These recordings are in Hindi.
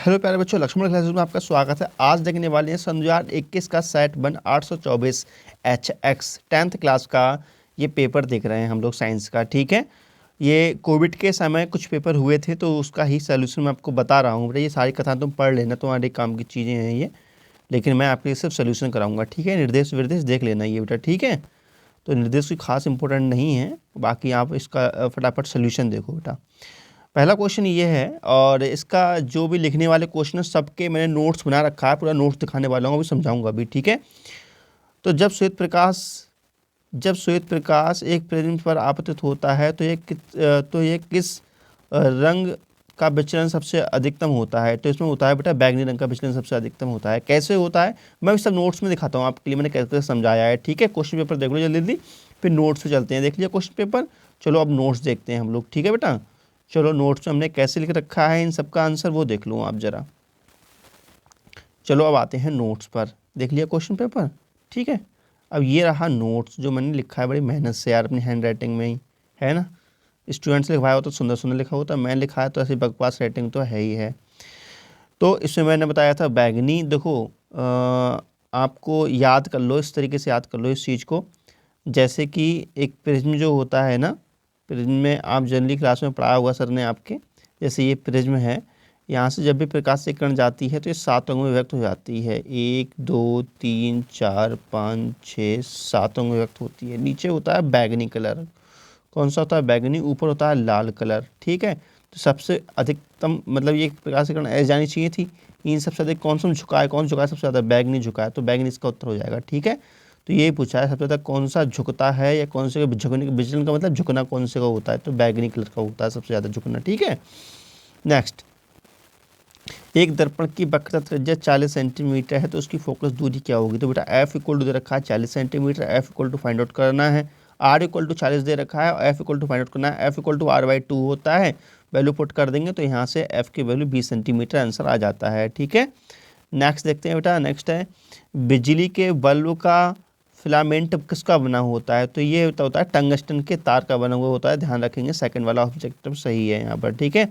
हेलो प्यारे बच्चों, लक्ष्मण क्लासेस में आपका स्वागत है। आज देखने वाले हैं सन 2021 का सेट 1 824 HX 10th क्लास का ये पेपर देख रहे हैं हम लोग साइंस का। ठीक है, ये कोविड के समय कुछ पेपर हुए थे तो उसका ही सोल्यूशन मैं आपको बता रहा हूँ। बेटा ये सारी कथा तुम पढ़ लेना, तुम्हारे काम की चीज़ें हैं ये, लेकिन मैं आपके लिए सिर्फ सोल्यूशन कराऊंगा। ठीक है, निर्देश विर्देश देख लेना ये बेटा। ठीक है, तो निर्देश कोई खास इंपॉर्टेंट नहीं है, बाकी आप इसका फटाफट सोल्यूशन देखो बेटा। पहला क्वेश्चन ये है और इसका जो भी लिखने वाले क्वेश्चन है सबके मैंने नोट्स बना रखा है, पूरा नोट्स दिखाने वाला हूँ, अभी समझाऊंगा अभी। ठीक है, तो जब श्वेत प्रकाश एक प्रिज्म पर आपतित होता है तो ये किस रंग का विचलन सबसे अधिकतम होता है? तो इसमें होता है बेटा बैगनी रंग का विचलन सबसे अधिकतम होता है। कैसे होता है मैं सब नोट्स में दिखाता हूँ आपके लिए, मैंने कैसे समझाया है। ठीक है, क्वेश्चन पेपर देख लो जल्दी जल्दी, फिर नोट्स पे चलते हैं। देख लिया क्वेश्चन पेपर, चलो अब नोट्स देखते हैं हम लोग। ठीक है बेटा, चलो नोट्स में हमने कैसे लिख रखा है इन सबका आंसर वो देख लो आप जरा। चलो अब आते हैं नोट्स पर। देख लिया क्वेश्चन पेपर? ठीक है, अब ये रहा नोट्स जो मैंने लिखा है बड़ी मेहनत से यार, अपनी हैंड राइटिंग में ही है ना। स्टूडेंट्स लिखवाया हो तो सुंदर सुंदर लिखा होता, मैं लिखा है तो ऐसी बकवास राइटिंग तो है ही है। तो इसमें मैंने बताया था बैगनी। देखो आपको याद कर लो, इस तरीके से याद कर लो इस चीज़ को, जैसे कि एक प्रिज्म जो होता है ना, प्रिज्म में आप जनरली क्लास में पढ़ा होगा सर ने आपके। जैसे ये प्रिज्म है, यहाँ से जब भी प्रकाश से किरण जाती है तो ये 7 अंगों में व्यक्त हो जाती है। 1 2 3 4 5 6 7 अंगों में व्यक्त होती है। नीचे होता है बैगनी कलर। कौन सा होता है? बैगनी। ऊपर होता है लाल कलर। ठीक है, तो सबसे अधिकतम मतलब ये प्रकाश से किरण ऐसे जानी चाहिए थी। इन सबसे अधिक कौन सा झुका है? कौन झुका है सबसे ज़्यादा? बैगनी झुका है, तो बैगनी इसका उत्तर हो जाएगा। ठीक है, तो ये पूछा है सबसे ज़्यादा कौन सा झुकता है या कौन से झुकने का विचलन का मतलब झुकना कौन से का होता है, तो बैगनी कलर का होता है सबसे ज़्यादा झुकना। ठीक है, नेक्स्ट, एक दर्पण की वक्रता त्रिज्या 40 सेंटीमीटर है तो उसकी फोकस दूरी क्या होगी? तो बेटा एफ इक्वल टू दे रखा है 40 centimetre, f equal to find out करना है। आर इक्वल टू 40 दे रखा है और f equal to find out करना है। एफ इक्वल टू R/2 होता है, वैल्यू पुट कर देंगे तो यहाँ से एफ की वैल्यू 20 सेंटीमीटर आंसर आ जाता है। ठीक है, नेक्स्ट देखते हैं बेटा। नेक्स्ट है बिजली के बल्ब का फिलामेंट किसका बना होता है? तो ये होता है टंगस्टन के तार का बना हुआ होता है। ध्यान रखेंगे, सेकंड वाला ऑब्जेक्टिव सही है यहाँ पर। ठीक है,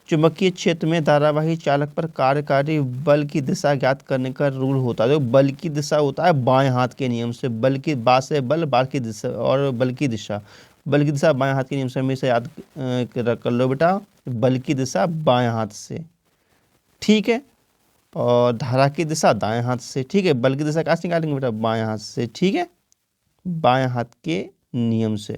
चुंबकीय क्षेत्र में धारावाही चालक पर कार्यकारी बल की दिशा ज्ञात करने का रूल होता है। तो बल की दिशा होता है बाएं हाथ के नियम से। बल की बा से बल, बाल की दिशा, और बल की दिशा बाएं हाथ के नियम से हमेशा याद कर लो बेटा। बल की दिशा बाएं हाथ से, ठीक है, और धारा की दिशा दाएं हाथ से। ठीक है, बल की दिशा कहाँ से निकालेंगे बेटा? बाएं हाथ से। ठीक है, बाएं हाथ के नियम से।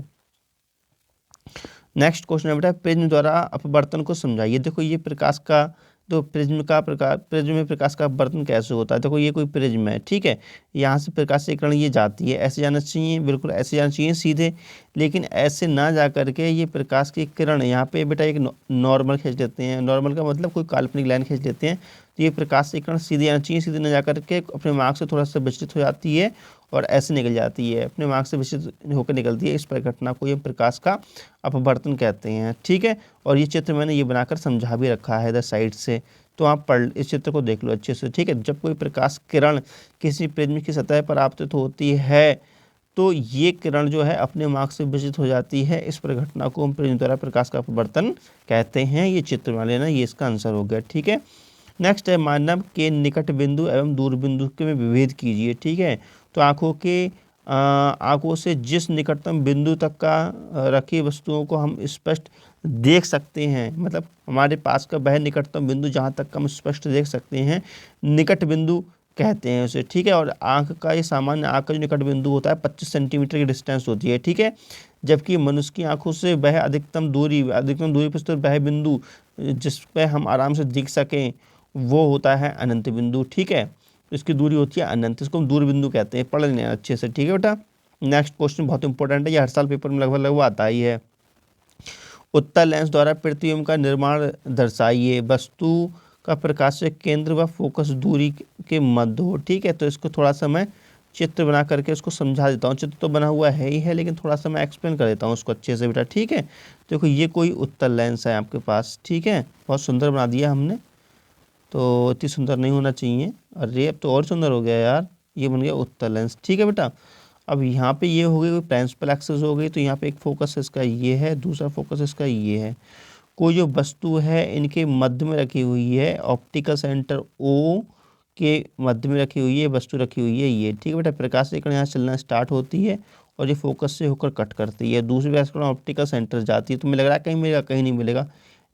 नेक्स्ट क्वेश्चन है बेटा प्रिज्म द्वारा अपवर्तन को समझाइए। देखो ये प्रकाश का, तो प्रिज्म में प्रकाश का अपवर्तन कैसे होता है? देखो ये कोई प्रिज्म है, ठीक है, यहाँ से प्रकाश की किरण ये जाती है, ऐसे जाना चाहिए, बिल्कुल ऐसे जाना चाहिए सीधे, लेकिन ऐसे ना जा करके ये प्रकाश की किरण यहाँ पे बेटा एक नॉर्मल खींच लेते हैं। नॉर्मल का मतलब कोई काल्पनिक लाइन खींच लेते हैं, तो ये प्रकाश की किरण सीधे जाना चाहिए, सीधे ना जा करके अपने मार्ग से थोड़ा सा विचलित हो जाती है और ऐसे निकल जाती है, अपने मार्ग से विचलित होकर निकलती है। इस घटना को ये प्रकाश का अपवर्तन कहते हैं। ठीक है, और ये चित्र मैंने ये बनाकर समझा भी रखा है इधर साइड से, तो आप पढ़ इस चित्र को देख लो अच्छे से। ठीक है, जब कोई प्रकाश किरण किसी प्रिज्म की सतह पर आपतित होती है तो ये किरण जो है अपने मार्ग से विचलित हो जाती है। इस घटना को हम प्रिज्म द्वारा प्रकाश का अपवर्तन कहते हैं। ये चित्र वाले ना, ये इसका आंसर हो गया। ठीक है, नेक्स्ट है मानव के निकट बिंदु एवं दूर बिंदु के में विभेद कीजिए। ठीक है, तो आँखों से जिस निकटतम बिंदु तक का रखी वस्तुओं को हम स्पष्ट देख सकते हैं, मतलब हमारे पास का वह निकटतम बिंदु जहाँ तक हम स्पष्ट देख सकते हैं, निकट बिंदु कहते हैं उसे। ठीक है, और आँख का ये सामान्य आँख का जो निकट बिंदु होता है 25 सेंटीमीटर की डिस्टेंस होती है। ठीक है, जबकि मनुष्य की आँखों से वह अधिकतम दूरी पर स्थित वह बिंदु जिस पर हम आराम से देख सकें वो होता है अनंत बिंदु। ठीक है, इसकी दूरी होती है अनंत, इसको हम दूर बिंदु कहते हैं। पढ़ लेना अच्छे से। ठीक है बेटा, नेक्स्ट क्वेश्चन बहुत इंपॉर्टेंट है, ये हर साल पेपर में लगभग आता ही है। उत्तल लेंस द्वारा प्रतिबिंब का निर्माण दर्शाइए। वस्तु का प्रकाश से केंद्र व फोकस दूरी के मध्य हो। ठीक है, तो इसको थोड़ा सा मैं चित्र बना करके उसको समझा देता हूँ। चित्र तो बना हुआ है ही है, लेकिन थोड़ा सा मैं एक्सप्लेन कर देता हूँ उसको अच्छे से बेटा। ठीक है, देखो ये कोई उत्तल लेंस है आपके पास। ठीक है, बहुत सुंदर बना दिया हमने, तो इतनी सुंदर नहीं होना चाहिए। अरे अब तो और सुंदर हो गया यार, ये बन गया उत्तल लेंस। ठीक है बेटा, अब यहाँ पे ये हो गई प्रिंसिपल एक्सिस हो गई, तो यहाँ पे एक फोकस इसका ये है, दूसरा फोकस इसका ये है। कोई जो वस्तु है इनके मध्य में रखी हुई है, ऑप्टिकल सेंटर ओ के मध्य में रखी हुई है वस्तु रखी हुई है ये, ठीक है बेटा। प्रकाश की किरण यहाँ चलना स्टार्ट होती है और ये फोकस से होकर कट करती है, दूसरी प्रकाश की किरण ऑप्टिकल सेंटर जाती है। तो मुझे लग रहा है कहीं मिलेगा, कहीं नहीं मिलेगा,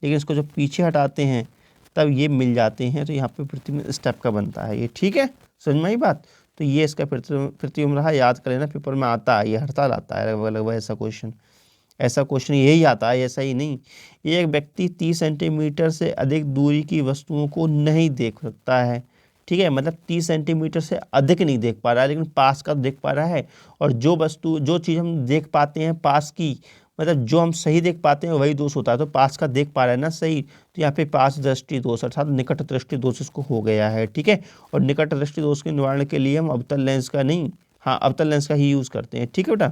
लेकिन इसको जब पीछे हटाते हैं तब ये मिल जाते हैं, तो यहाँ पे प्रतिबिंब स्टेप का बनता है ये, ठीक है, समझ में आई बात। तो ये इसका प्रतिबिंब रहा, याद कर लेना, पेपर में आता है, ये हर साल आता है लगभग ऐसा क्वेश्चन यही आता है, ऐसा ही नहीं। एक व्यक्ति 30 सेंटीमीटर से अधिक दूरी की वस्तुओं को नहीं देख सकता है, ठीक है, मतलब 30 सेंटीमीटर से अधिक नहीं देख पा रहा है, लेकिन पास का देख पा रहा है। और जो चीज़ हम देख पाते हैं पास की, मतलब जो हम सही देख पाते हैं वही दोष होता है, तो पास का देख पा रहा है ना सही, तो यहाँ पे पास दृष्टि दोष अर्थात निकट दृष्टि दोष इसको हो गया है, ठीक है। और निकट दृष्टि दोष के निवारण के लिए हम अवतल लेंस का नहीं, हाँ अवतल लेंस का ही यूज़ करते हैं, ठीक है बेटा।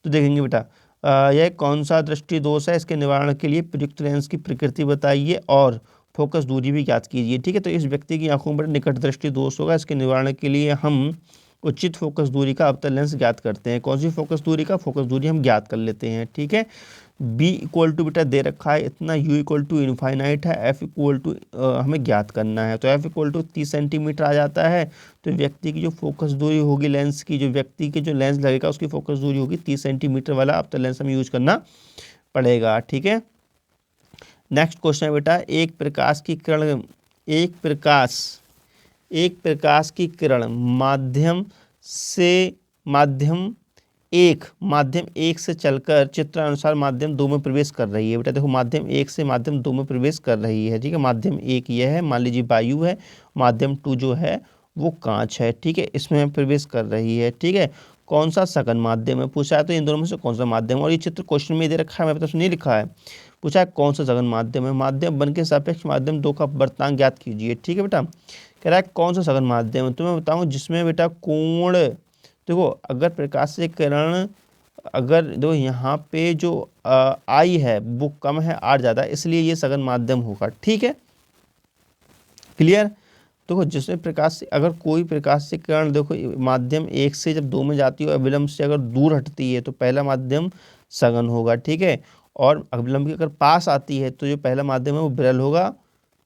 तो देखेंगे बेटा यह कौन सा दृष्टि दोष है, इसके निवारण के लिए प्रयुक्त लेंस की प्रकृति बताइए और फोकस दूरी भी ज्ञात कीजिए, ठीक है। तो इस व्यक्ति की आंखों पर निकट दृष्टि दोष होगा, इसके निवारण के लिए हम उचित फोकस दूरी का अवतल लेंस ज्ञात करते हैं। कौन सी फोकस दूरी का, फोकस दूरी हम ज्ञात कर लेते हैं, ठीक है। b इक्वल टू बेटा दे रखा है इतना, u इक्वल टू इनफाइनाइट है, f इक्वल टू हमें ज्ञात करना है, तो f इक्वल टू 30 सेंटीमीटर आ जाता है। तो व्यक्ति की जो फोकस दूरी होगी लेंस की, जो व्यक्ति के जो लेंस लगेगा उसकी फोकस दूरी होगी 30 सेंटीमीटर वाला अवतल लेंस हमें यूज करना पड़ेगा, ठीक है। नेक्स्ट क्वेश्चन है बेटा, एक प्रकाश की किरण माध्यम एक से चलकर चित्रानुसार माध्यम 2 में प्रवेश कर रही है। बेटा देखो माध्यम 1 से माध्यम 2 में प्रवेश कर रही है, ठीक है। माध्यम 1 यह है, मान लीजिए वायु है, माध्यम 2 जो है वो कांच है, ठीक है, इसमें प्रवेश कर रही है, ठीक है। कौन सा सघन माध्यम है पूछा है, तो इन दोनों में से कौन सा माध्यम है, और ये चित्र क्वेश्चन में दे रखा है, मेरे पास नहीं लिखा है, पूछा है कौन सा सघन माध्यम है। माध्यम 1 के सापेक्ष माध्यम 2 का वर्तांक ज्ञात कीजिए, ठीक है बेटा। कह रहा है कौन सा सघन माध्यम है, तो मैं बताऊँ जिसमें बेटा कोण, देखो अगर प्रकाश से किरण, अगर देखो यहाँ पे जो आई है वो कम है, आर ज़्यादा, इसलिए ये सघन माध्यम होगा, ठीक है, क्लियर। देखो जिसमें प्रकाश से, अगर कोई प्रकाश से किरण देखो माध्यम 1 से जब 2 में जाती है, अविलंब से अगर दूर हटती है तो पहला माध्यम सघन होगा, ठीक है। और अविलंब की अगर पास आती है तो जो पहला माध्यम है वो विरल होगा,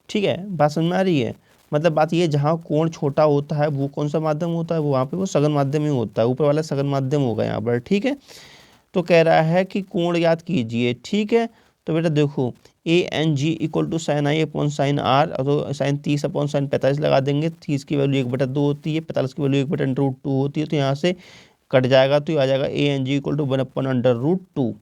ठीक है, बात समझ में आ रही है। मतलब बात ये, जहाँ कोण छोटा होता है वो कौन सा माध्यम होता है, वो वहाँ पे वो सघन माध्यम ही होता है, ऊपर वाला सघन माध्यम होगा यहाँ पर, ठीक है। तो कह रहा है कि कोण याद कीजिए, ठीक है। तो बेटा देखो ANG equal to sine i upon sine r, तो साइन 30 अपॉन साइन 45 लगा देंगे, 30 की वैल्यू 1/2 होती है, 45 की वैल्यू 1/√2 होती है, तो यहाँ से कट जाएगा, तो ये आ जाएगा ANG equal to 1/√2।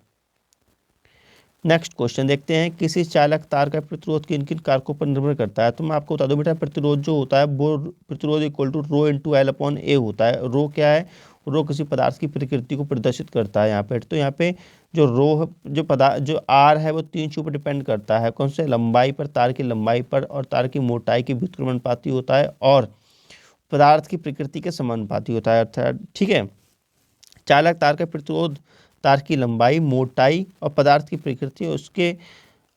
Next question देखते हैं, किसी चालक तार का प्रतिरोध किन किन कारकों पर निर्भर करता है। तो मैं आपको बता दूं बेटा, प्रतिरोध जो होता है वो प्रतिरोध equal to rho into L upon A होता है। रो क्या है, रो किसी पदार्थ की प्रकृति को प्रदर्शित करता है यहाँ पे। तो यहाँ पे जो रो जो पदार्थ जो आर है वो 3 चीज़ों पर डिपेंड करता है, कौन से, लंबाई पर, तार की लंबाई पर, और तार की मोटाई के व्युत्क्रमानुपाती होता है, और पदार्थ की प्रकृति के समानुपाती होता है, अर्थात, ठीक है। चालक तार का प्रतिरोध तार की लंबाई, मोटाई और पदार्थ की प्रकृति उसके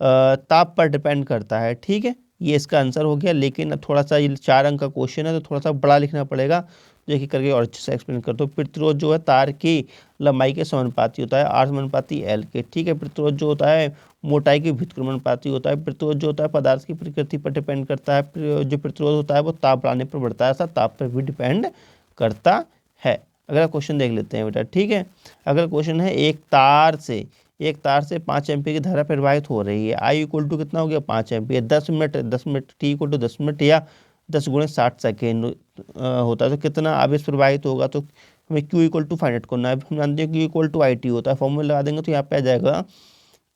ताप पर डिपेंड करता है, ठीक है। ये इसका आंसर हो गया, लेकिन अब थोड़ा सा ये 4 अंक का क्वेश्चन है तो थोड़ा सा बड़ा लिखना पड़ेगा, देखिए करके और अच्छे से एक्सप्लेन कर दो। प्रतिरोध जो है तार की लंबाई के समानुपाती होता है, R समानुपाती L के, ठीक है। प्रतिरोध जो होता है मोटाई के व्युत्क्रमानुपाती होता है। प्रतिरोध जो होता है पदार्थ की प्रकृति पर डिपेंड करता है। जो प्रतिरोध होता है वो ताप बढ़ाने पर बढ़ता है, ऐसा ताप पर भी डिपेंड करता है। अगला क्वेश्चन देख लेते हैं बेटा, ठीक है। अगला क्वेश्चन है, एक तार से 5 एम्पीयर की धारा प्रवाहित हो रही है, आई इक्वल टू कितना हो गया 5 ampere, 10 minute t equal to 10 minute या 10 × 60 सेकेंड होता है, तो कितना आवेश प्रवाहित होगा। तो हमें Q equal to find out करना है। हम जानते हैं Q इक्वल टू IT होता है, फॉर्मूला लगा देंगे तो यहाँ पे आ जाएगा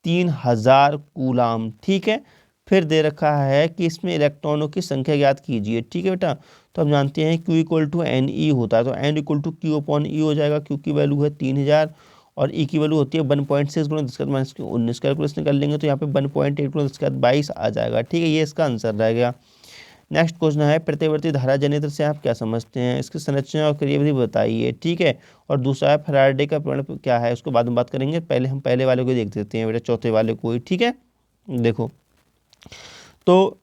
3000 कूलाम, ठीक है। फिर दे रखा है कि इसमें इलेक्ट्रॉनों की संख्या ज्ञात कीजिए, ठीक है बेटा। तो हम जानते हैं Q इक्वल टू NE होता है, तो N equal to Q upon E हो जाएगा। Q की वैल्यू है 3000 और E की वैल्यू होती है 1.6 × 10⁻⁻19। कैलकुलेशन कर लेंगे तो यहाँ पे 1.8 × 10⁻22 आ जाएगा, ठीक है। ये इसका आंसर रह गया। नेक्स्ट क्वेश्चन है, प्रतिवर्ती धारा जनरेटर से आप क्या समझते हैं, इसकी संरचना और क्रियाविधि बताइए, ठीक है। और दूसरा है फैराडे का प्रमेय क्या है, उसको बाद में बात करेंगे, पहले हम पहले वाले को देख देते हैं बेटा, चौथे वाले को ही, ठीक है। देखो तो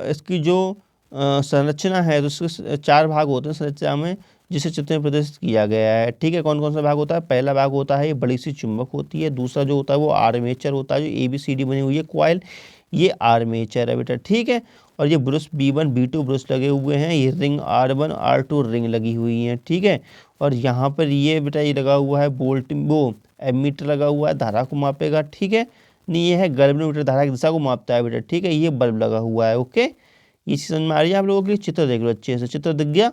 इसकी जो संरचना है तो उसके 4 भाग होते हैं संरचना में। जिसे चित्र में प्रदर्शित किया गया है। ठीक है, कौन कौन सा भाग होता है? पहला भाग होता है ये बड़ी सी चुंबक होती है, दूसरा जो होता है वो आर्मेचर होता है, जो ABCD बनी हुई है कॉइल, ये आर्मेचर है बेटा। ठीक है, और ये ब्रश B1 B2 ब्रश लगे हुए हैं, ये रिंग R1 R2 रिंग लगी हुई हैं। ठीक है, और यहाँ पर ये बेटा ये लगा हुआ है वोल्ट, वो एमीटर लगा हुआ है, धारा को मापेगा। ठीक है, नहीं ये है गैल्वेनोमीटर, धारा की दिशा को मापता है बेटा। ठीक है, ये बल्ब लगा हुआ है। ओके, ये समझ में आ रही है आप लोगों के लिए? चित्र देख लो अच्छे से, चित्र दिख गया?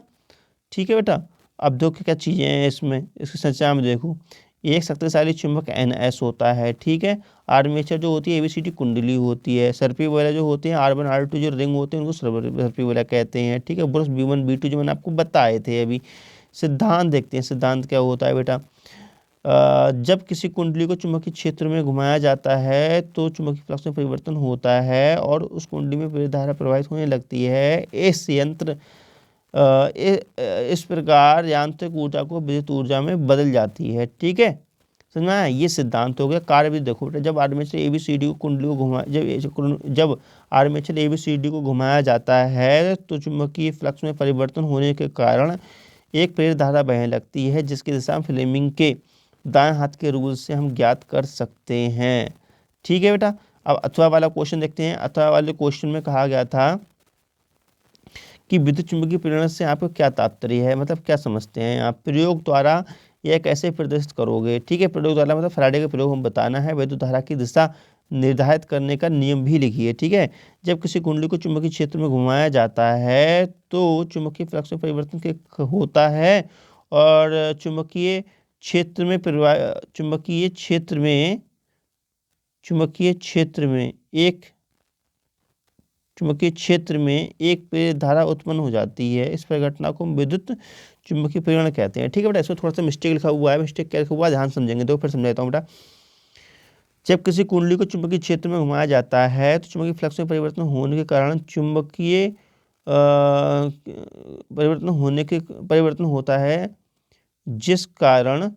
ठीक है बेटा, अब देखो क्या चीज़ें हैं इसमें, इसकी संरचना में देखो। एक शक्तिशाली चुंबक NS होता है। ठीक है, आर्मेचर जो होती है ABCD कुंडली होती है, सर्पी वगैरह जो होते हैं R1 R2 जो रिंग होते हैं उनको सर्पी वगैरह कहते हैं। ठीक है, ब्रश B1 B2 जो मैंने आपको बताए थे अभी। सिद्धांत देखते हैं, सिद्धांत क्या होता है बेटा। जब किसी कुंडली को चुंबकीय क्षेत्र में घुमाया जाता है तो चुंबकीय फ्लक्स में परिवर्तन होता है और उस कुंडली में प्रेरित धारा प्रवाहित होने लगती है। इस प्रकार यांत्रिक ऊर्जा को विद्युत ऊर्जा में बदल जाती है। ठीक है, समझ में आया? ये सिद्धांत हो गया। कार्य भी देखो बेटा, जब आर्मेचर ABCD को कुंडली को घुमा जब आर्मेचर ABCD को घुमाया जाता है तो चुंबकीय फ्लक्स में परिवर्तन होने के कारण एक प्रेरित धारा बहने लगती है, जिसकी दिशा फ्लेमिंग के दाएं हाथ के रूल से हम ज्ञात कर सकते हैं। ठीक है बेटा, अब अथवा वाला क्वेश्चन देखते हैं। अथवा वाले क्वेश्चन में कहा गया था कि विद्युत चुंबकीय प्रेरण से आपको क्या तात्पर्य है, मतलब क्या समझते हैं आप? प्रयोग द्वारा यह कैसे प्रदर्शित करोगे? ठीक है, प्रयोग द्वारा मतलब फैराडे का प्रयोग हम बताना है। विद्युत धारा की दिशा निर्धारित करने का नियम भी लिखिए। ठीक है, जब किसी कुंडली को चुंबकीय क्षेत्र में घुमाया जाता है तो चुंबकीय फ्लक्स में परिवर्तन के होता है और चुंबकीय क्षेत्र में एक प्रेरित धारा उत्पन्न हो जाती है। इस घटना को विद्युत चुंबकीय प्रेरण कहते हैं। ठीक है बेटा, इसमें थोड़ा सा मिस्टेक लिखा हुआ है, मिस्टेक क्या लिखा हुआ है ध्यान समझेंगे। तो फिर समझाता हूँ बेटा। जब किसी कुंडली को चुंबकीय क्षेत्र में घुमाया जाता है तो चुंबकीय फ्लक्स में परिवर्तन होने के कारण परिवर्तन होता है, जिस कारण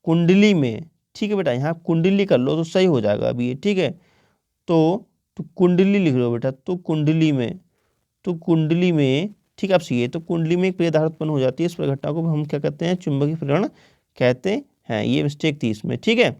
कुंडली में, ठीक है बेटा, यहाँ कुंडली कर लो तो सही हो जाएगा अभी ये। ठीक है, तो कुंडली लिख लो बेटा। तो कुंडली में ठीक है, आप सीए तो कुंडली में एक प्रेरित धारा उत्पन्न हो जाती है। इस घटना को हम क्या कहते हैं? चुंबकीय प्रेरण कहते हैं। ये मिस्टेक थी इसमें। ठीक है,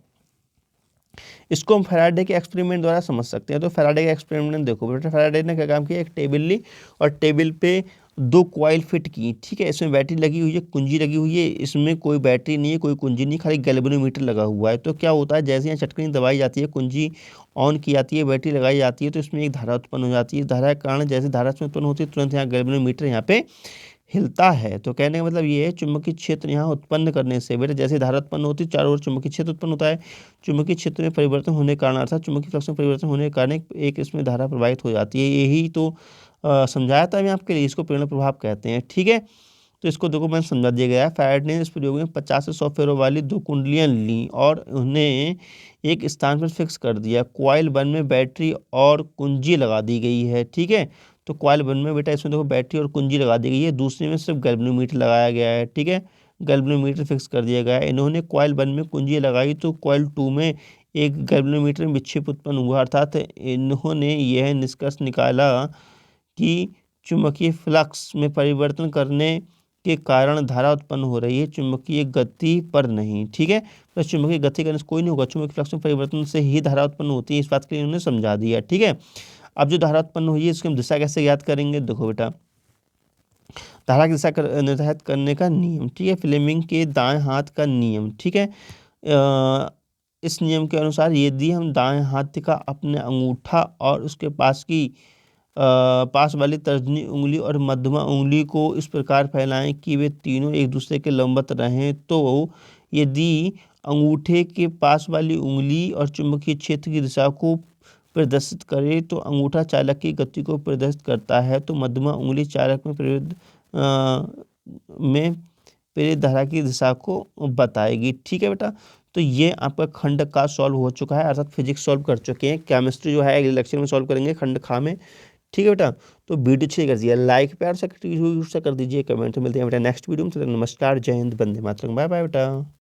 इसको हम फैराडे के एक्सपेरिमेंट द्वारा समझ सकते हैं। तो फैराडे का एक्सपेरिमेंट देखो बेटा, फैराडे ने क्या काम किया, एक टेबल ली और टेबल पे 2 कॉइल फिट की। ठीक है, इसमें बैटरी लगी हुई है, कुंजी लगी हुई है। इसमें कोई बैटरी नहीं है, कोई कुंजी नहीं, खाली गैल्वेनोमीटर लगा हुआ है। तो क्या होता है, जैसे यहाँ चटकनी दबाई जाती है, कुंजी ऑन की जाती है, बैटरी लगाई जाती है, तो इसमें एक धारा उत्पन्न हो जाती है। धारा के कारण जैसे धारा इसमें उत्पन्न होती है तुरंत यहाँ गैल्वेनोमीटर यहाँ पे हिलता है। तो कहने का मतलब ये है, चुंबकीय क्षेत्र यहाँ उत्पन्न करने से बेटा, जैसे धारा उत्पन्न होती है चारों ओर चुंबकीय क्षेत्र उत्पन्न होता है। चुंबकीय क्षेत्र में परिवर्तन होने के कारण अर्थात चुंबकीय फ्लक्स में परिवर्तन होने के कारण एक इसमें धारा प्रवाहित हो जाती है। यही तो समझाया था मैं आपके लिए, इसको प्रेरण प्रभाव कहते हैं। ठीक है, तो इसको देखो मैंने समझा दिया गया है। फैराडे ने इस प्रयोग में 50 से 100 फेरों वाली 2 कुंडलियाँ लीं और उन्हें एक स्थान पर फिक्स कर दिया। कॉइल 1 में बैटरी और कुंजी लगा दी गई है। ठीक है, तो कॉइल 1 में बेटा इसमें देखो बैटरी और कुंजी लगा दी गई है, दूसरे में सिर्फ गैल्वेनोमीटर लगाया गया है। ठीक है, गैल्वेनोमीटर फिक्स कर दिया गया है। इन्होंने कॉइल 1 में कुंजी लगाई तो कॉइल 2 में एक गैल्वेनोमीटर में विक्षेप उत्पन्न हुआ, अर्थात इन्होंने यह निष्कर्ष निकाला कि चुंबकीय फ्लक्स में परिवर्तन करने के कारण धारा उत्पन्न हो रही है, चुंबकीय गति पर नहीं। ठीक है, तो चुंबकीय गति करने से कोई नहीं होगा, चुंबकीय फ्लक्स में परिवर्तन से ही धारा उत्पन्न होती है। इस बात के लिए उन्होंने समझा दिया। ठीक है, अब जो धारा उत्पन्न हुई है इसकी हम दिशा कैसे याद करेंगे? देखो बेटा, धारा की दिशा निर्धारित करने का नियम। ठीक है, फ्लेमिंग के दाएं हाथ का नियम। ठीक है, इस नियम के अनुसार यदि हम दाएं हाथ का अपने अंगूठा और उसके पास वाली तर्जनी उंगली और मध्यमा उंगली को इस प्रकार फैलाएं कि वे तीनों एक दूसरे के लंबवत रहें, तो यदि अंगूठे के पास वाली उंगली और चुंबकीय क्षेत्र की दिशा को प्रदर्शित करे तो अंगूठा चालक की गति को प्रदर्शित करता है, तो मध्यमा उंगली चालक में प्रेरित धारा की दिशा को बताएगी। ठीक है बेटा, तो ये आपका खंड का सॉल्व हो चुका है, अर्थात फिजिक्स सॉल्व कर चुके हैं। केमिस्ट्री जो है अगले लेक्चर में सॉल्व करेंगे खंड खा में। ठीक है बेटा, तो वीडियो अच्छी कर दीजिए, लाइक प्यार से कर दीजिए, कमेंट में मिलते हैं बेटा नेक्स्ट वीडियो में। नमस्कार, जय हिंद, वंदे मातरम, बाय बाय बेटा।